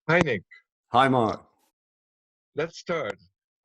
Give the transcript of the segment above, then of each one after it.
Hi, Nick. Hi, Mark. Let's start.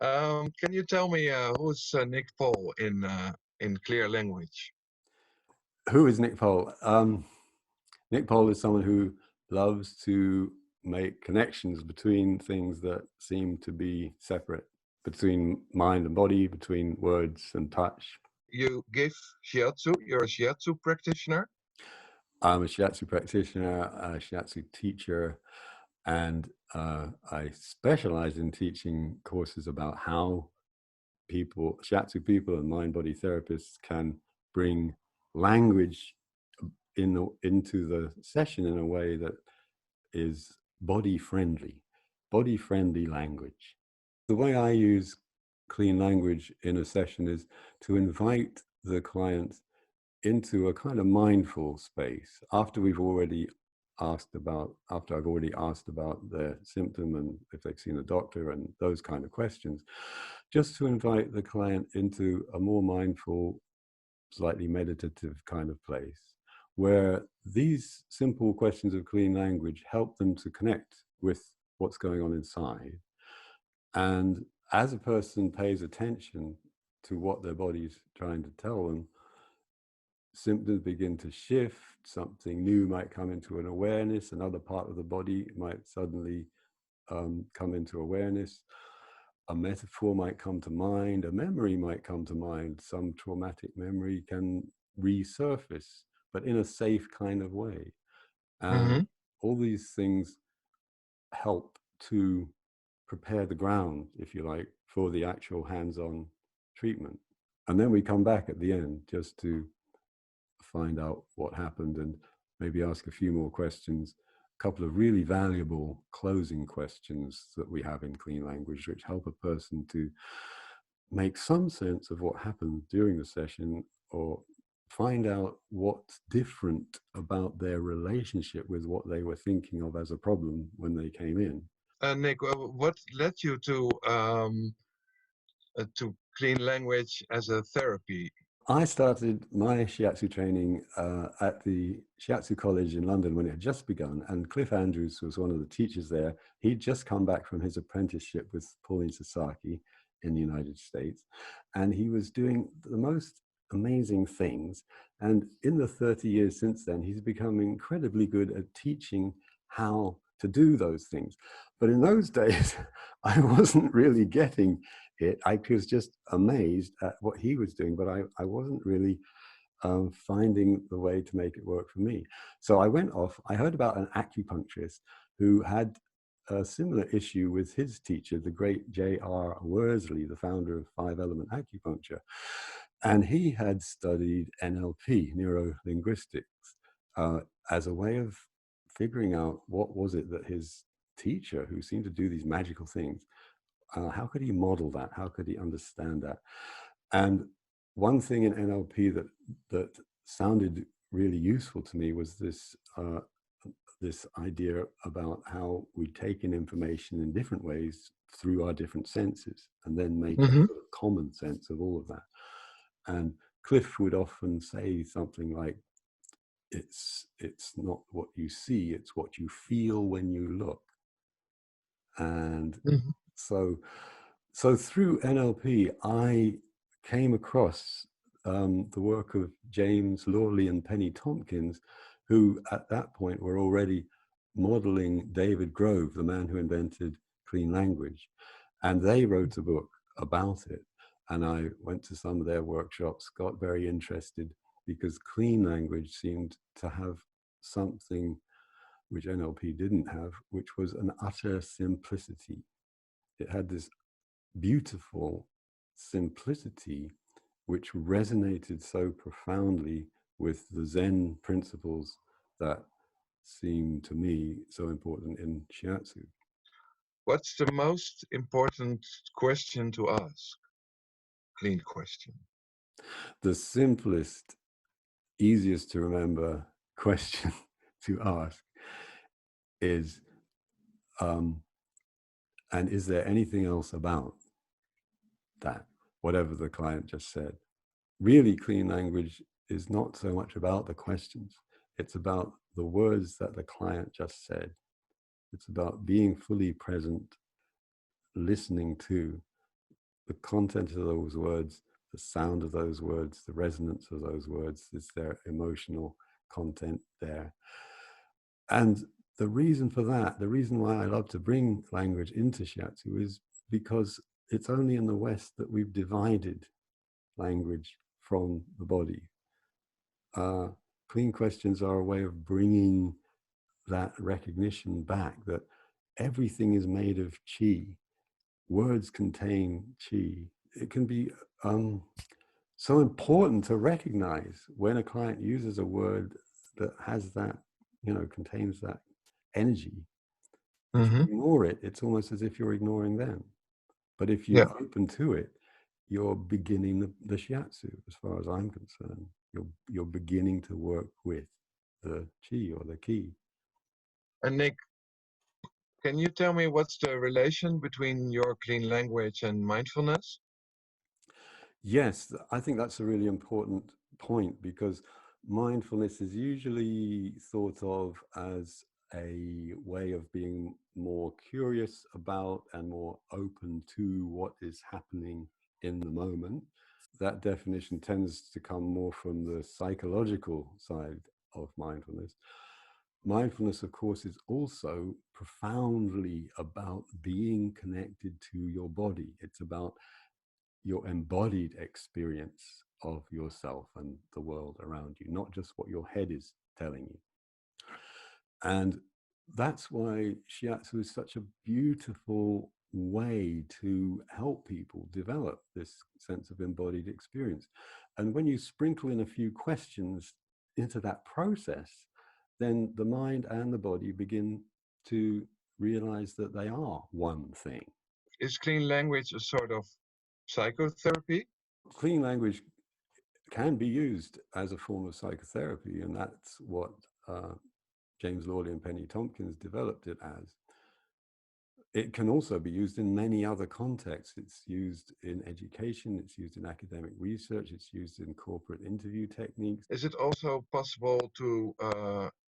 Can you tell me who's Nick Paul in clear language? Who is Nick Pohl? Nick Pohl is someone who loves to make connections between things that seem to be separate, between mind and body, between words and touch. You give Shiatsu. You're a Shiatsu practitioner. I'm a Shiatsu practitioner, a Shiatsu teacher, and I specialize in teaching courses about how Shiatsu people and mind-body therapists can bring language into the session in a way that is body friendly language. The way I use clean language in a session is to invite the client into a kind of mindful space after I've already asked about their symptom and if they've seen a doctor and those kind of questions, just to invite the client into a more mindful, slightly meditative kind of place where these simple questions of clean language help them to connect with what's going on inside. And as a person pays attention to what their body's trying to tell them, symptoms begin to shift, something new might come into an awareness, another part of the body might suddenly come into awareness, a metaphor might come to mind, a memory might come to mind, some traumatic memory can resurface, but in a safe kind of way. And Mm-hmm. all these things help to prepare the ground, if you like, for the actual hands-on treatment. And then we come back at the end just to find out what happened and maybe ask a few more questions, a couple of really valuable closing questions that we have in clean language, which help a person to make some sense of what happened during the session or find out what's different about their relationship with what they were thinking of as a problem when they came in. Nick, what led you to clean language as a therapy? I started my Shiatsu training at the Shiatsu College in London when it had just begun, and Cliff Andrews was one of the teachers there. He'd just come back from his apprenticeship with Pauline Sasaki in the United States, and he was doing the most amazing things. And in the 30 years since then, he's become incredibly good at teaching how to do those things. But in those days, I wasn't really getting it. I was just amazed at what he was doing, but I wasn't really finding the way to make it work for me. So I went off, I heard about an acupuncturist who had a similar issue with his teacher, the great J.R. Worsley, the founder of Five Element Acupuncture. And he had studied NLP, neuro-linguistics, as a way of figuring out what was it that his teacher, who seemed to do these magical things, how could he model that? How could he understand that? And one thing in NLP that sounded really useful to me was this idea about how we take in information in different ways through our different senses, and then make a Mm-hmm. sort of common sense of all of that. And Cliff would often say something like, "It's not what you see; it's what you feel when you look." And Mm-hmm. so so through NLP, I came across the work of James Lawley and Penny Tompkins, who at that point were already modeling David Grove, the man who invented clean language. And they wrote a book about it. And I went to some of their workshops, got very interested because clean language seemed to have something which NLP didn't have, which was an utter simplicity. It had this beautiful simplicity which resonated so profoundly with the Zen principles that seem to me so important in Shiatsu. What's the most important question to ask? Clean question. The simplest, easiest to remember question to ask is, um, and is there anything else about that, whatever the client just said? Really, clean language is not so much about the questions. It's about the words that the client just said. It's about being fully present, listening to the content of those words, the sound of those words, the resonance of those words. Is there emotional content there? And the reason for that, the reason why I love to bring language into Shiatsu is because it's only in the West that we've divided language from the body. Clean questions are a way of bringing that recognition back that everything is made of chi. Words contain chi. It can be so important to recognize when a client uses a word that has that, contains that energy. If you ignore it, it's almost as if you're ignoring them. But if you open to it, you're beginning the shiatsu, as far as I'm concerned. You're beginning to work with the chi or the ki. And Nick, can you tell me what's the relation between your clean language and mindfulness? Yes, I think that's a really important point, because mindfulness is usually thought of as a way of being more curious about and more open to what is happening in the moment. That definition tends to come more from the psychological side of mindfulness. Mindfulness, of course, is also profoundly about being connected to your body. It's about your embodied experience of yourself and the world around you, not just what your head is telling you. And that's why Shiatsu is such a beautiful way to help people develop this sense of embodied experience. And when you sprinkle in a few questions into that process, then the mind and the body begin to realize that they are one thing. Is clean language a sort of psychotherapy? Clean language can be used as a form of psychotherapy, and that's what James Lawley and Penny Tompkins developed it as. It can also be used in many other contexts. It's used in education, it's used in academic research, it's used in corporate interview techniques. Is it also possible to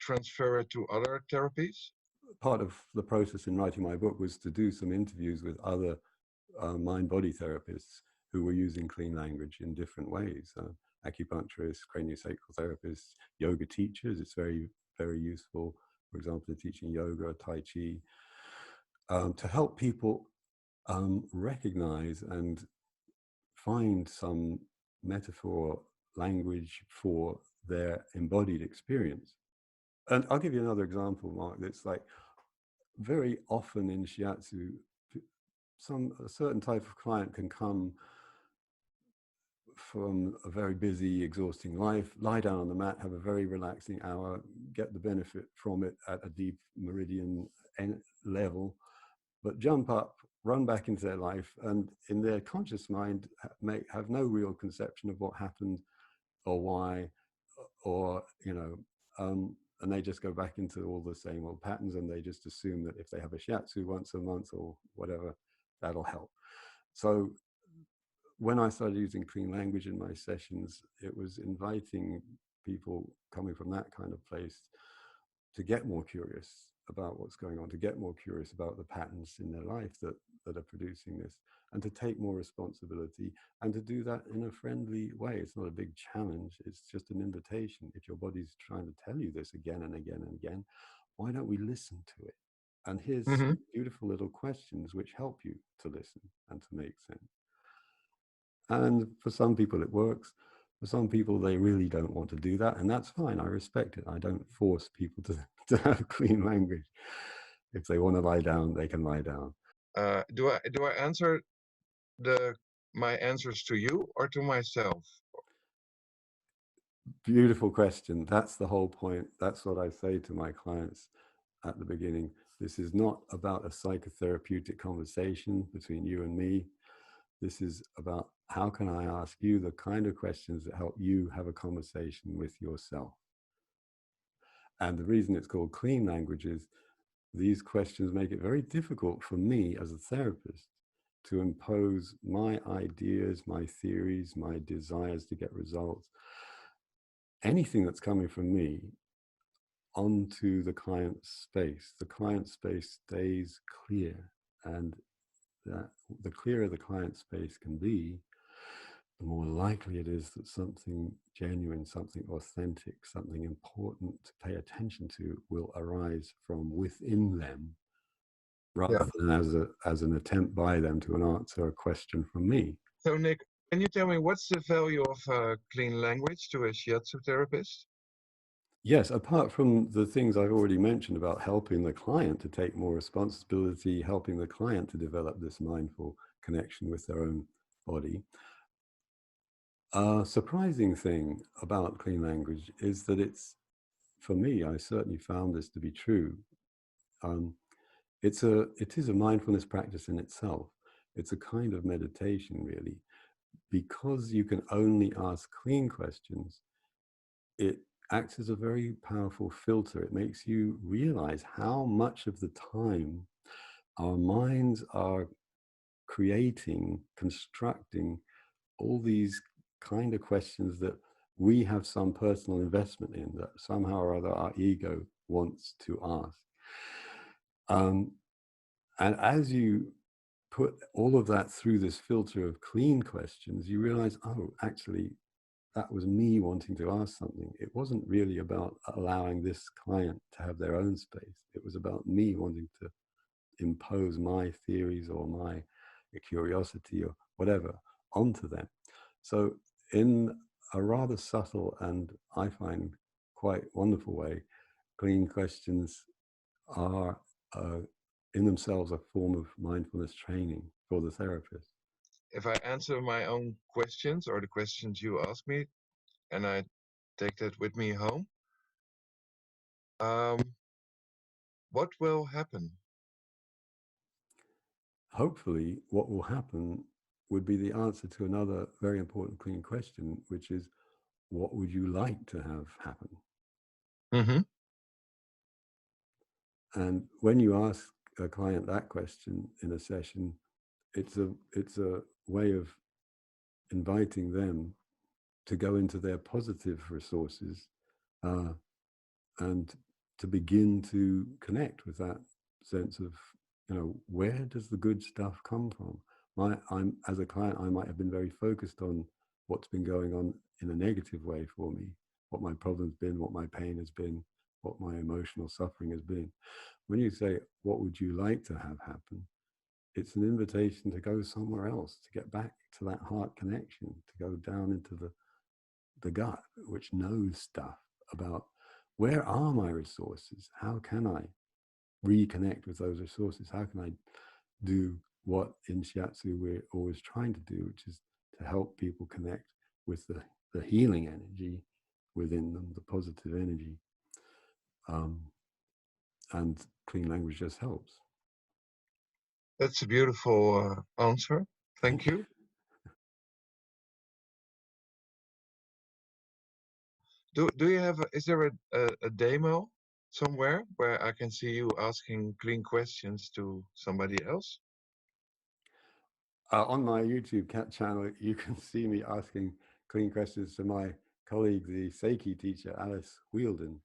transfer it to other therapies? Part of the process in writing my book was to do some interviews with other mind-body therapists who were using clean language in different ways. Acupuncturists, craniosacral therapists, yoga teachers. It's very, very useful, for example, in teaching yoga or Tai Chi, to help people recognize and find some metaphor language for their embodied experience. And I'll give you another example, Mark. It's like very often in Shiatsu, a certain type of client can come from a very busy, exhausting life, lie down on the mat, have a very relaxing hour, get the benefit from it at a deep meridian level, but jump up, run back into their life, and in their conscious mind have no real conception of what happened or why, or, and they just go back into all the same old patterns, and they just assume that if they have a shiatsu once a month or whatever, that'll help. So when I started using clean language in my sessions, it was inviting people coming from that kind of place to get more curious about what's going on, to get more curious about the patterns in their life that are producing this, and to take more responsibility, and to do that in a friendly way. It's not a big challenge. It's just an invitation. If your body's trying to tell you this again and again and again, why don't we listen to it? And here's some beautiful little questions which help you to listen and to make sense. And for some people it works. For some people, they really don't want to do that, and that's fine. I respect it. I don't force people to have clean language. If they want to lie down, they can lie down. Do I answer my answers to you or to myself? Beautiful question. That's the whole point. That's what I say to my clients at the beginning. This is not about a psychotherapeutic conversation between you and me. This is about how can I ask you the kind of questions that help you have a conversation with yourself. And the reason it's called clean language is these questions make it very difficult for me as a therapist to impose my ideas, my theories, my desires to get results. Anything that's coming from me onto the client's space. The client space stays clear, and that the clearer the client space can be, the more likely it is that something genuine, something authentic, something important to pay attention to will arise from within them, Yeah. rather than as an attempt by them to answer a question from me. So, Nick, can you tell me what's the value of clean language to a shiatsu therapist? Yes, apart from the things I've already mentioned about helping the client to take more responsibility, helping the client to develop this mindful connection with their own body, a surprising thing about clean language is that it's, for me, I certainly found this to be true. Um, it is a mindfulness practice in itself. It's a kind of meditation, really, because you can only ask clean questions. It acts as a very powerful filter. It makes you realize how much of the time our minds are creating, constructing all these kind of questions that we have some personal investment in, that somehow or other our ego wants to ask. And as you put all of that through this filter of clean questions, you realize, oh, actually, that was me wanting to ask something. It wasn't really about allowing this client to have their own space. It was about me wanting to impose my theories or my curiosity or whatever onto them. So in a rather subtle and, I find, quite wonderful way, clean questions are in themselves a form of mindfulness training for the therapist. If I answer my own questions or the questions you ask me, and I take that with me home, um, what will happen? Hopefully, what will happen would be the answer to another very important clean question, which is, what would you like to have happen? Mm-hmm. And when you ask a client that question in a session, it's a way of inviting them to go into their positive resources, uh, and to begin to connect with that sense of, where does the good stuff come from? I'm, as a client, I might have been very focused on what's been going on in a negative way for me, what my problem's been, what my pain has been, what my emotional suffering has been. When you say, what would you like to have happen? It's an invitation to go somewhere else, to get back to that heart connection, to go down into the gut, which knows stuff about where are my resources? How can I reconnect with those resources? How can I do what in Shiatsu we're always trying to do, which is to help people connect with the healing energy within them, the positive energy. And clean language just helps. That's a beautiful answer. Thank you. Do you have is there a demo somewhere where I can see you asking clean questions to somebody else? On my YouTube channel, you can see me asking clean questions to my colleague, the Seiki teacher, Alice Wheeldon.